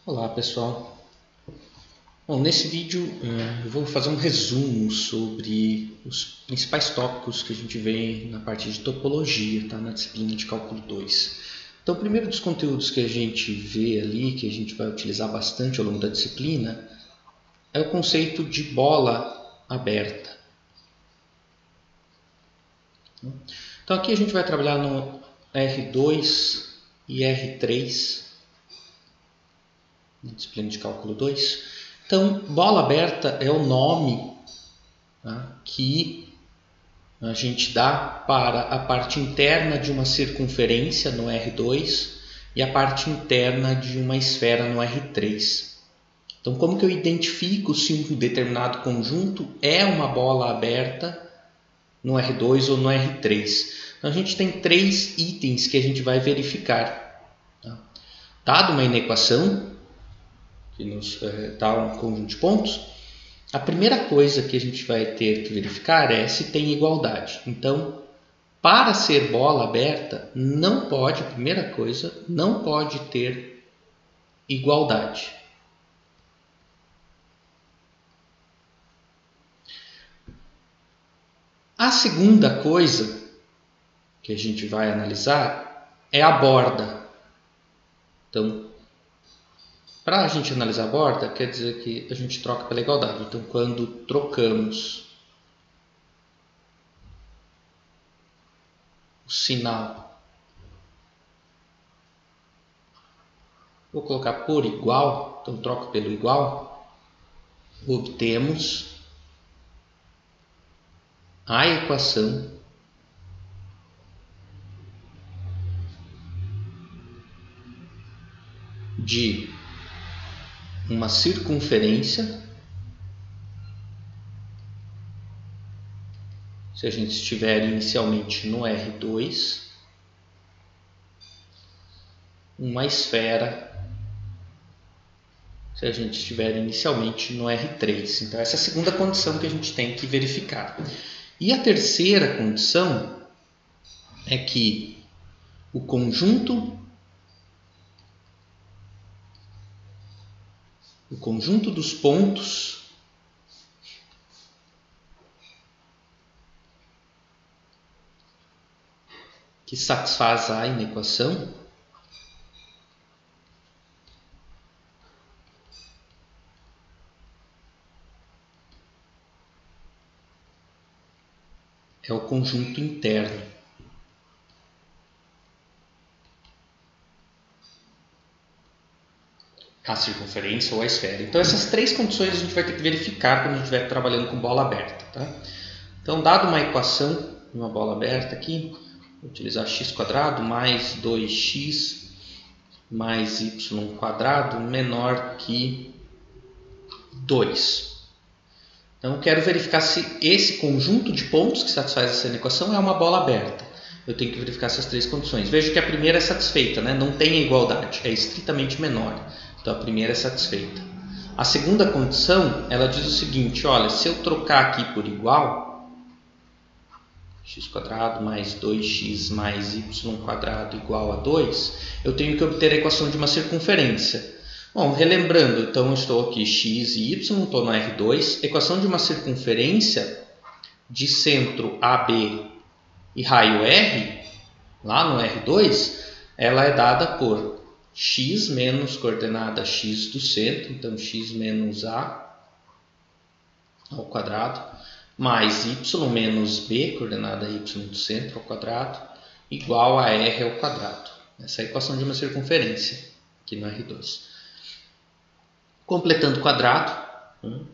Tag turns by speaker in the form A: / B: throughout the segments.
A: Olá pessoal, bom, nesse vídeo eu vou fazer um resumo sobre os principais tópicos que a gente vê na parte de topologia, tá? Na disciplina de cálculo 2. Então, o primeiro dos conteúdos que a gente vê ali, que a gente vai utilizar bastante ao longo da disciplina, é o conceito de bola aberta. Então aqui a gente vai trabalhar no R2 e R3, na disciplina de cálculo 2. Então, bola aberta é o nome, tá, que a gente dá para a parte interna de uma circunferência no R2 e a parte interna de uma esfera no R3. Então, como que eu identifico se um determinado conjunto é uma bola aberta no R2 ou no R3? Então, a gente tem três itens que a gente vai verificar. Tá? Dado uma inequação que nos dá um conjunto de pontos, a primeira coisa que a gente vai ter que verificar é se tem igualdade. Então, para ser bola aberta, não pode, primeira coisa, não pode ter igualdade. A segunda coisa que a gente vai analisar é a borda. Então, para a gente analisar a borda, quer dizer que a gente troca pela igualdade. Então, quando trocamos o sinal, vou colocar por igual, então troco pelo igual, obtemos a equação de uma circunferência, se a gente estiver inicialmente no R2, uma esfera, se a gente estiver inicialmente no R3. Então, essa é a segunda condição que a gente tem que verificar. E a terceira condição é que o conjunto dos pontos que satisfaz a inequação é o conjunto interno. A circunferência ou a esfera. Então, essas três condições a gente vai ter que verificar quando a gente estiver trabalhando com bola aberta. Tá? Então, dado uma equação de uma bola aberta aqui, vou utilizar x² mais 2x mais y² menor que 2. Então, eu quero verificar se esse conjunto de pontos que satisfaz essa equação é uma bola aberta. Eu tenho que verificar essas três condições. Veja que a primeira é satisfeita, né? Não tem igualdade, é estritamente menor. Então, a primeira é satisfeita. A segunda condição, ela diz o seguinte, olha, se eu trocar aqui por igual, x² mais 2x mais y² igual a 2, eu tenho que obter a equação de uma circunferência. Bom, relembrando, então eu estou aqui x e y, estou no R2, equação de uma circunferência de centro AB e raio R, lá no R2, ela é dada por x menos coordenada x do centro, então x menos a ao quadrado, mais y menos b, coordenada y do centro ao quadrado, igual a r ao quadrado. Essa é a equação de uma circunferência, aqui no R2. Completando o quadrado,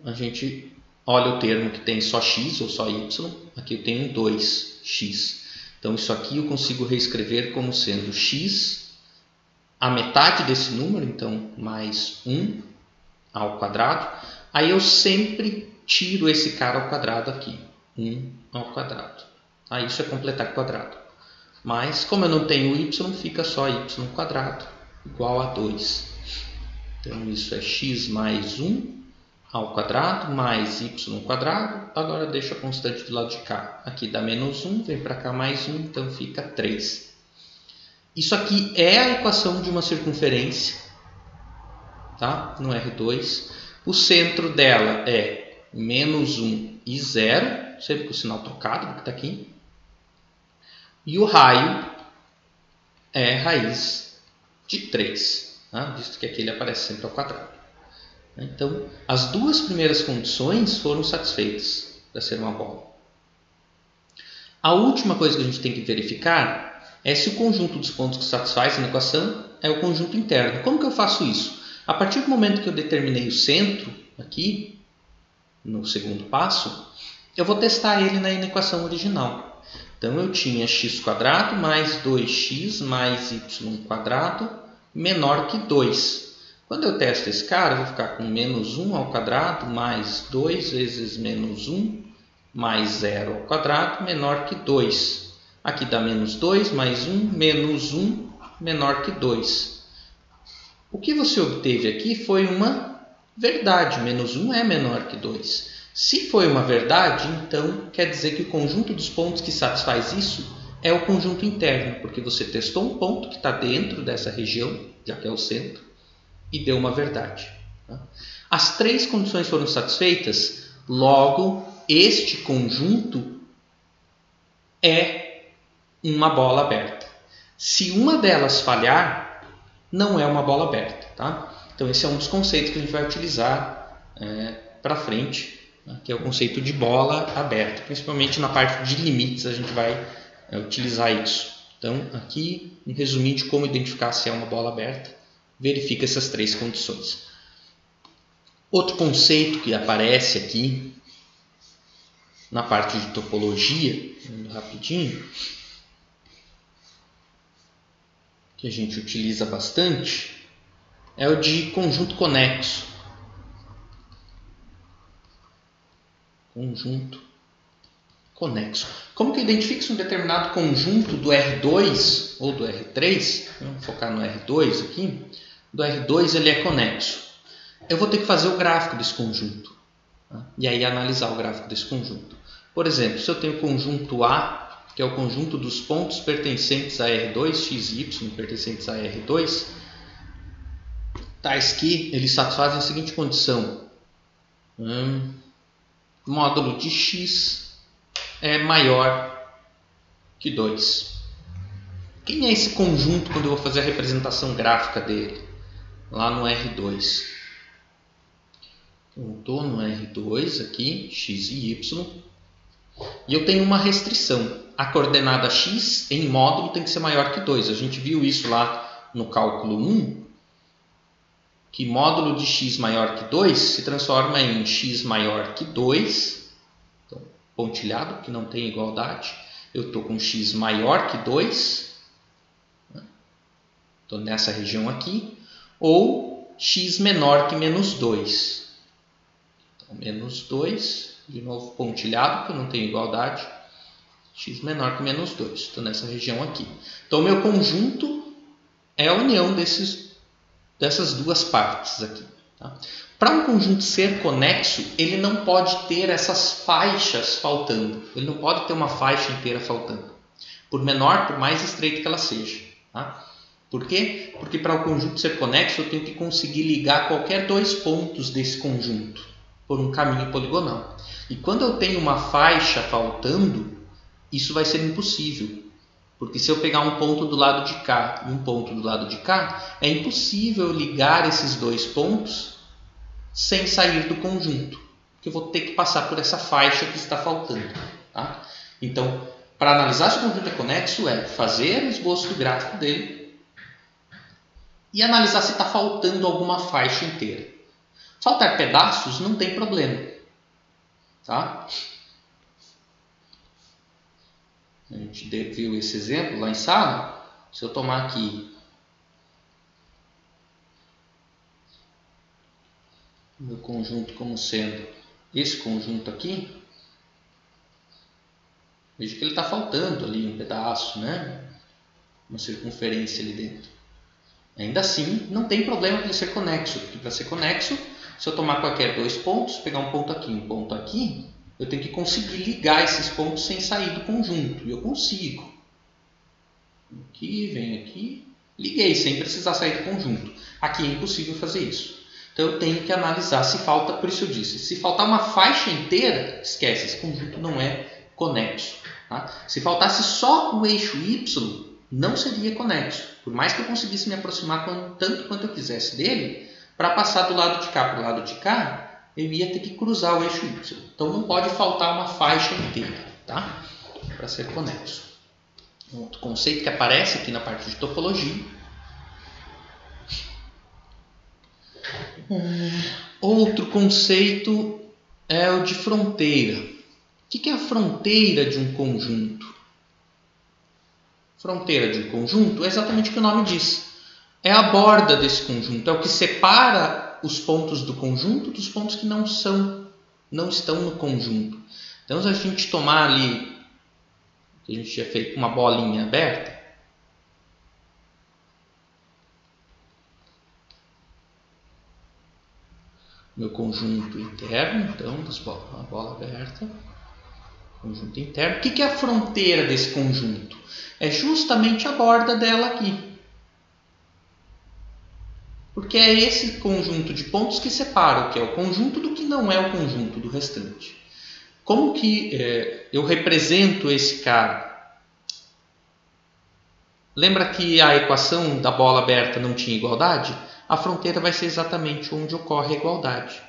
A: a gente olha o termo que tem só x ou só y, aqui eu tenho 2x. Então isso aqui eu consigo reescrever como sendo x, a metade desse número, então mais 1 ao quadrado. Aí eu sempre tiro esse cara ao quadrado aqui, 1 ao quadrado. Aí isso é completar quadrado. Mas como eu não tenho y, fica só y² igual a 2. Então isso é x mais 1 ao quadrado mais y². Agora deixo a constante do lado de cá. Aqui dá menos 1, vem para cá mais 1, então fica 3. Isso aqui é a equação de uma circunferência tá? No R2. O centro dela é menos 1 e 0, sempre com o sinal trocado, que está aqui. E o raio é raiz de 3, tá? Visto que aqui ele aparece sempre ao quadrado. Então, as duas primeiras condições foram satisfeitas para ser uma bola. A última coisa que a gente tem que verificar é se o conjunto dos pontos que satisfaz a equação é o conjunto interno. Como que eu faço isso? A partir do momento que eu determinei o centro, aqui, no segundo passo, eu vou testar ele na equação original. Então, eu tinha x² mais 2x mais y² menor que 2. Quando eu testo esse cara, eu vou ficar com menos 1 ao quadrado mais 2 vezes menos 1 mais 0 ao quadrado menor que 2. Aqui dá menos 2 mais 1 menos 1 menor que 2. O que você obteve aqui foi uma verdade. Menos 1 é menor que 2. Se foi uma verdade, então quer dizer que o conjunto dos pontos que satisfaz isso é o conjunto interno, porque você testou um ponto que está dentro dessa região, já que é o centro, e deu uma verdade. As três condições foram satisfeitas, logo este conjunto é uma bola aberta. Se uma delas falhar, não é uma bola aberta. Tá? Então esse é um dos conceitos que a gente vai utilizar para frente, que é o conceito de bola aberta. Principalmente na parte de limites a gente vai utilizar isso. Então aqui um resuminho de como identificar se é uma bola aberta. Verifica essas três condições. Outro conceito que aparece aqui na parte de topologia, indo rapidinho, que a gente utiliza bastante, é o de conjunto conexo. Conjunto conexo. Como que eu identifico um determinado conjunto do R2 ou do R3? Vamos focar no R2 aqui. Do R2 ele é conexo. Eu vou ter que fazer o gráfico desse conjunto. Tá? E aí analisar o gráfico desse conjunto. Por exemplo, se eu tenho o conjunto A, que é o conjunto dos pontos pertencentes a R2, x e y pertencentes a R2, tais que eles satisfazem a seguinte condição. Módulo de x é maior que 2. Quem é esse conjunto quando eu vou fazer a representação gráfica dele? Lá no R2. Eu estou no R2 aqui, x e y, e eu tenho uma restrição. A coordenada x em módulo tem que ser maior que 2. A gente viu isso lá no cálculo 1, que módulo de x maior que 2 se transforma em x maior que 2, então, pontilhado, que não tem igualdade. Eu estou com x maior que 2, estou nessa região aqui, ou x menor que menos 2. Então, menos 2, de novo pontilhado, porque eu não tenho igualdade. X menor que menos 2, estou nessa região aqui. Então, o meu conjunto é a união dessas duas partes aqui. Tá? Para um conjunto ser conexo, ele não pode ter essas faixas faltando. Ele não pode ter uma faixa inteira faltando. Por menor, por mais estreita que ela seja. Tá? Por quê? Porque para o conjunto ser conexo, eu tenho que conseguir ligar qualquer dois pontos desse conjunto por um caminho poligonal. E quando eu tenho uma faixa faltando, isso vai ser impossível. Porque se eu pegar um ponto do lado de cá e um ponto do lado de cá, é impossível ligar esses dois pontos sem sair do conjunto. Porque eu vou ter que passar por essa faixa que está faltando. Tá? Então, para analisar se o conjunto é conexo, é fazer o esboço do gráfico dele e analisar se está faltando alguma faixa inteira. Faltar pedaços não tem problema. Tá? A gente viu esse exemplo lá em sala. Se eu tomar aqui o meu conjunto como sendo esse conjunto aqui, veja que ele está faltando ali um pedaço, né? Uma circunferência ali dentro. Ainda assim, não tem problema ele ser conexo, porque para ser conexo, se eu tomar qualquer dois pontos, pegar um ponto aqui e um ponto aqui, eu tenho que conseguir ligar esses pontos sem sair do conjunto. E eu consigo. Aqui, venho aqui, liguei sem precisar sair do conjunto. Aqui é impossível fazer isso. Então eu tenho que analisar se falta, por isso eu disse, se faltar uma faixa inteira, esquece, esse conjunto não é conexo. Tá? Se faltasse só o eixo y, não seria conexo. Por mais que eu conseguisse me aproximar tanto quanto eu quisesse dele, para passar do lado de cá para o lado de cá, eu ia ter que cruzar o eixo y. Então não pode faltar uma faixa inteira, tá? Para ser conexo. Um outro conceito que aparece aqui na parte de topologia. Outro conceito é o de fronteira. O que é a fronteira de um conjunto? Fronteira de um conjunto é exatamente o que o nome diz. É a borda desse conjunto, é o que separa os pontos do conjunto dos pontos que não estão no conjunto. Então, se a gente tomar ali, que a gente tinha feito uma bolinha aberta, meu conjunto interno, então, uma bola aberta, conjunto interno. O que é a fronteira desse conjunto? É justamente a borda dela aqui. Porque é esse conjunto de pontos que separa o que é o conjunto do que não é o conjunto do restante. Como que eu represento esse cara? Lembra que a equação da bola aberta não tinha igualdade? A fronteira vai ser exatamente onde ocorre a igualdade.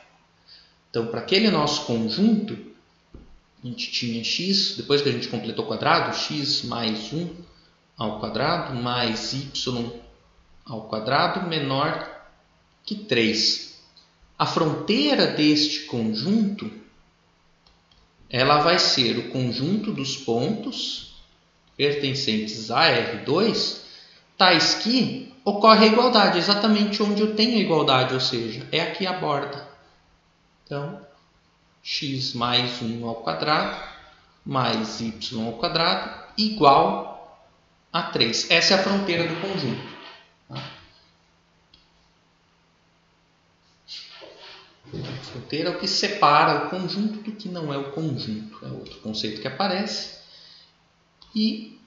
A: Então, para aquele nosso conjunto, a gente tinha x, depois que a gente completou o quadrado, x mais 1 ao quadrado mais y ao quadrado menor que 3. A fronteira deste conjunto, ela vai ser o conjunto dos pontos pertencentes a R2, tais que ocorre a igualdade, exatamente onde eu tenho a igualdade, ou seja, é aqui a borda. Então, x mais 1 ao quadrado mais y ao quadrado igual a 3. Essa é a fronteira do conjunto. A fronteira é o que separa o conjunto do que não é o conjunto. É outro conceito que aparece. E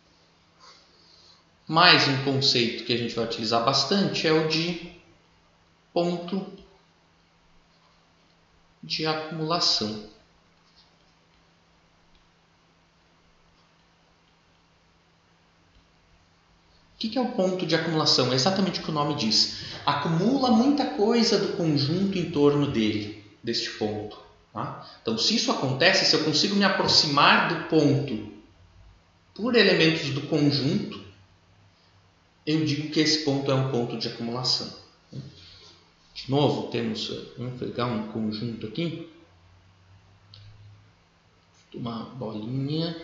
A: mais um conceito que a gente vai utilizar bastante é o de ponto de acumulação. O que é o ponto de acumulação? É exatamente o que o nome diz. Acumula muita coisa do conjunto em torno dele, deste ponto. Tá? Então, se isso acontece, se eu consigo me aproximar do ponto por elementos do conjunto, eu digo que esse ponto é um ponto de acumulação. De novo, vamos pegar um conjunto aqui. Uma bolinha.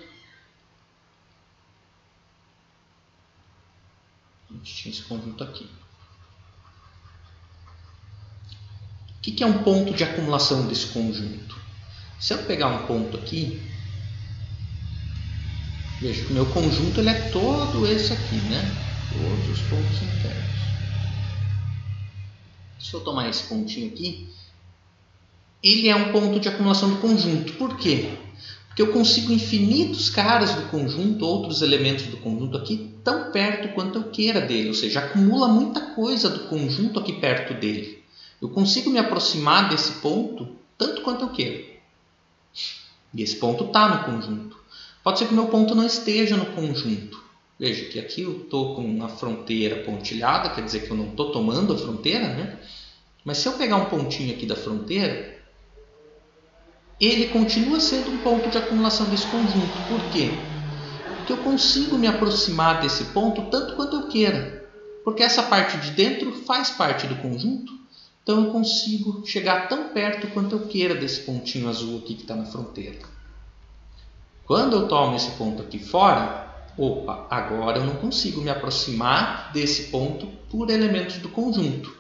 A: A gente tinha esse conjunto aqui. O que é um ponto de acumulação desse conjunto? Se eu pegar um ponto aqui, veja que o meu conjunto ele é todo esse aqui, né? Todos os pontos internos. Se eu tomar esse pontinho aqui, ele é um ponto de acumulação do conjunto. Por quê? Porque eu consigo infinitos caras do conjunto, outros elementos do conjunto aqui, tão perto quanto eu queira dele. Ou seja, acumula muita coisa do conjunto aqui perto dele. Eu consigo me aproximar desse ponto tanto quanto eu queira. E esse ponto está no conjunto. Pode ser que o meu ponto não esteja no conjunto. Veja que aqui eu estou com a fronteira pontilhada, quer dizer que eu não estou tomando a fronteira, né? Mas se eu pegar um pontinho aqui da fronteira, ele continua sendo um ponto de acumulação desse conjunto. Por quê? Porque eu consigo me aproximar desse ponto tanto quanto eu queira. Porque essa parte de dentro faz parte do conjunto. Então eu consigo chegar tão perto quanto eu queira desse pontinho azul aqui que está na fronteira. Quando eu tomo esse ponto aqui fora, opa, agora eu não consigo me aproximar desse ponto por elementos do conjunto.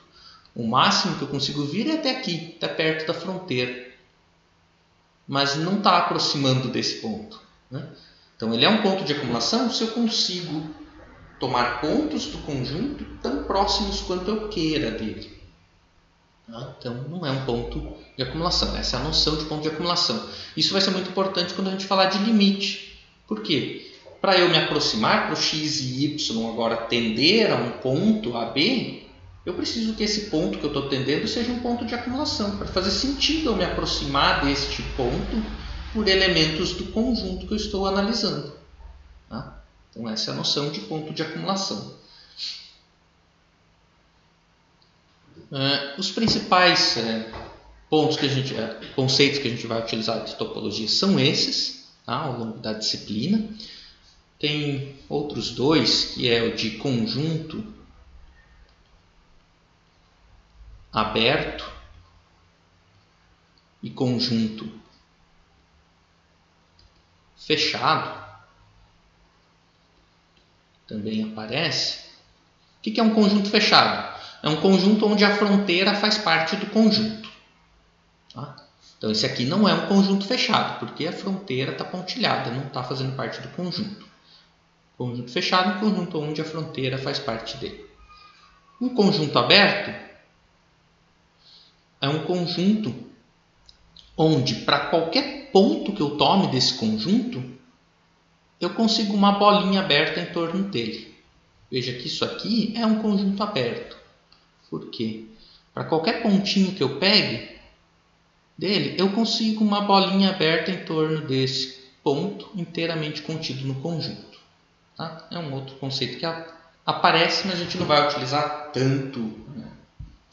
A: O máximo que eu consigo vir é até aqui, até perto da fronteira. Mas não está aproximando desse ponto. Né? Então ele é um ponto de acumulação se eu consigo tomar pontos do conjunto tão próximos quanto eu queira dele. Então não é um ponto de acumulação. Essa é a noção de ponto de acumulação. Isso vai ser muito importante quando a gente falar de limite. Por quê? Para eu me aproximar, para o x e y agora tender a um ponto AB, eu preciso que esse ponto que eu estou atendendo seja um ponto de acumulação, para fazer sentido eu me aproximar deste ponto por elementos do conjunto que eu estou analisando. Tá? Então essa é a noção de ponto de acumulação. Os principais conceitos que a gente vai utilizar de topologia são esses, tá? Ao longo da disciplina. Tem outros dois, que é o de conjunto aberto e conjunto fechado. Também aparece. O que é um conjunto fechado? É um conjunto onde a fronteira faz parte do conjunto. Tá? Então esse aqui não é um conjunto fechado, porque a fronteira está pontilhada, não está fazendo parte do conjunto. Conjunto fechado é um conjunto onde a fronteira faz parte dele. Um conjunto aberto é um conjunto onde, para qualquer ponto que eu tome desse conjunto, eu consigo uma bolinha aberta em torno dele. Veja que isso aqui é um conjunto aberto. Por quê? Para qualquer pontinho que eu pegue dele, eu consigo uma bolinha aberta em torno desse ponto inteiramente contido no conjunto. Tá? É um outro conceito que aparece, mas a gente não vai utilizar tanto, né?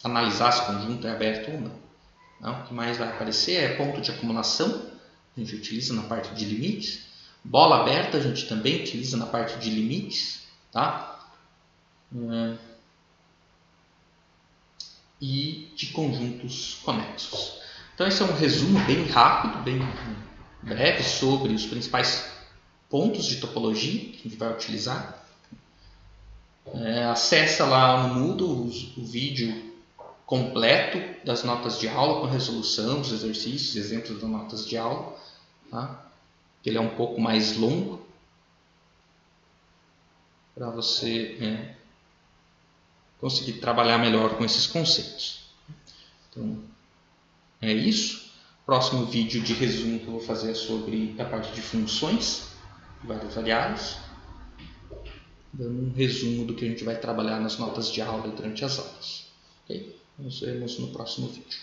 A: Analisar se o conjunto é aberto ou não. Não. O que mais vai aparecer é ponto de acumulação, a gente utiliza na parte de limites. Bola aberta a gente também utiliza na parte de limites. Tá? E de conjuntos conexos. Então esse é um resumo bem rápido, bem breve sobre os principais pontos de topologia que a gente vai utilizar. Acessa lá no Moodle o vídeo completo das notas de aula com resolução dos exercícios, exemplos das notas de aula. Tá? Ele é um pouco mais longo para você conseguir trabalhar melhor com esses conceitos. Então é isso. Próximo vídeo de resumo que eu vou fazer é sobre a parte de funções de várias variáveis, dando um resumo do que a gente vai trabalhar nas notas de aula durante as aulas. Okay? Nos vemos no próximo vídeo.